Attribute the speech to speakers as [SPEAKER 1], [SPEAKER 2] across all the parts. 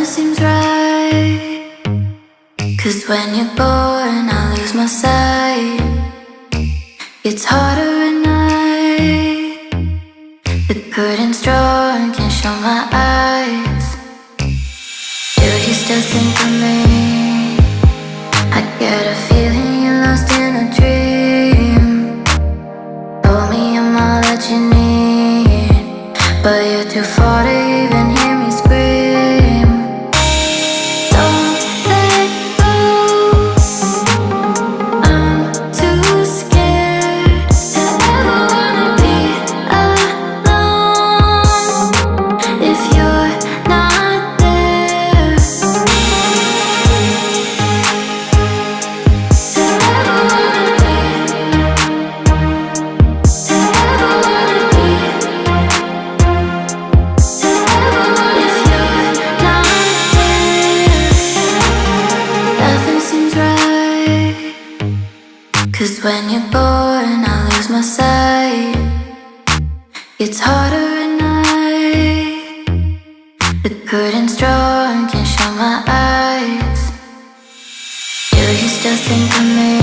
[SPEAKER 1] Nothing seems right, 'cause when you're gone I lose my sight. It's harder at night. The curtain's drawn, can't show my eyes. Do you still think of me? I get a feeling you're lost in a dream. Told me I'm all that you need, but you're too far to even hear me scream. Don't let go, I'm too scared to ever wanna be alone if you're not there. To ever wanna be, to ever wanna be, to ever wanna if you're not there. Nothing seems right, 'cause when you're gone I lose my sight. It's harder at night. The curtain's drawn, can't show my eyes. Do you still think of me?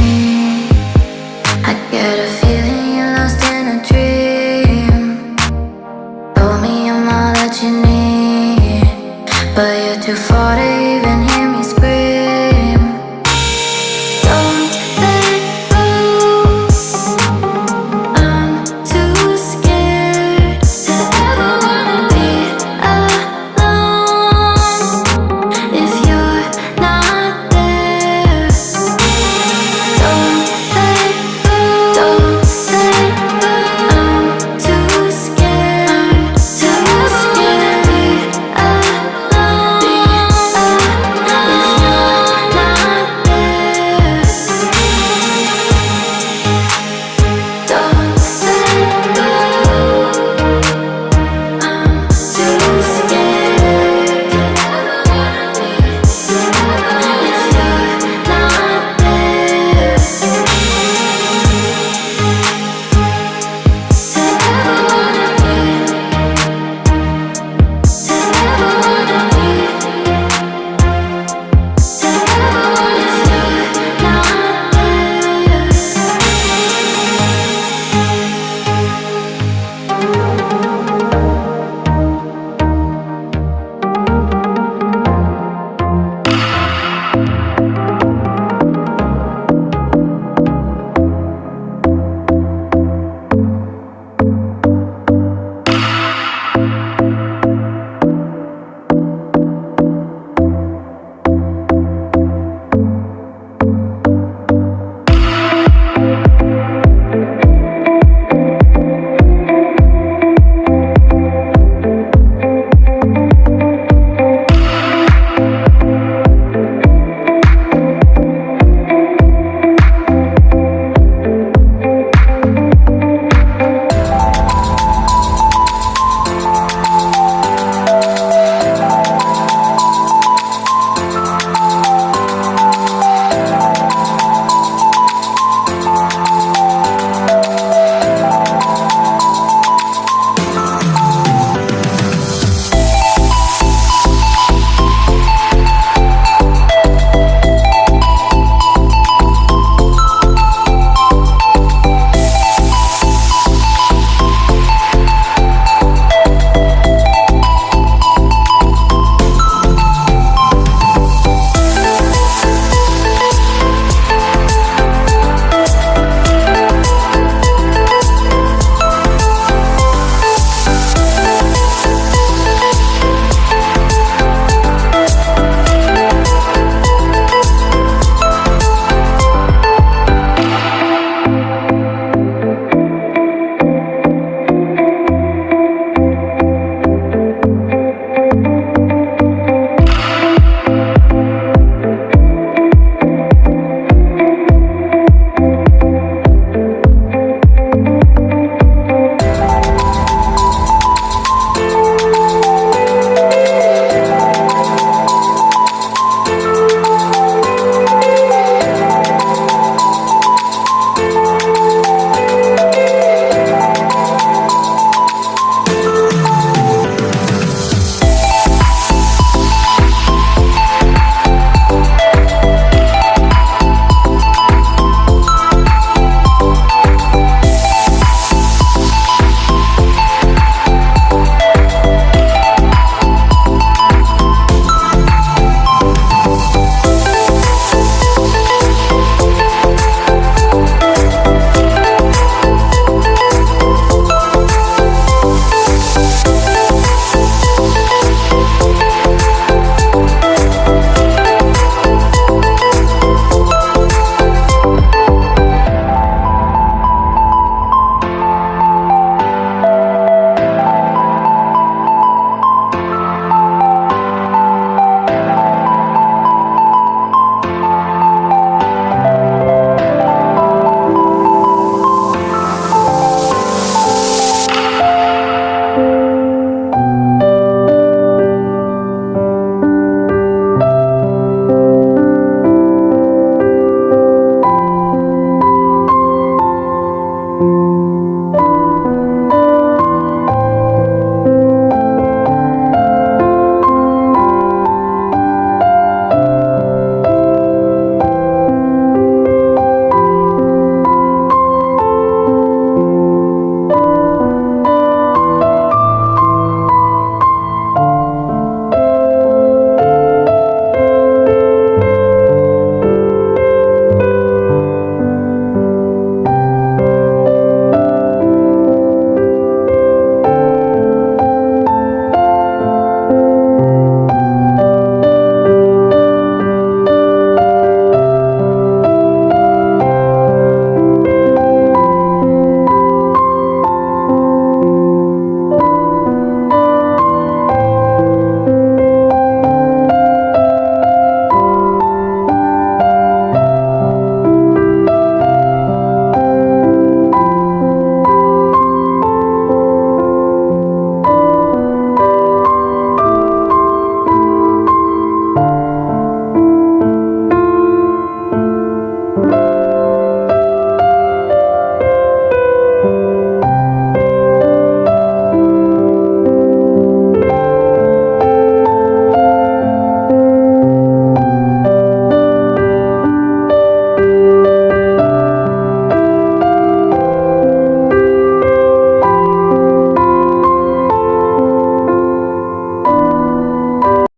[SPEAKER 1] I get a feeling you're lost in a dream. Told me I'm all that you need, but you're too far to even hear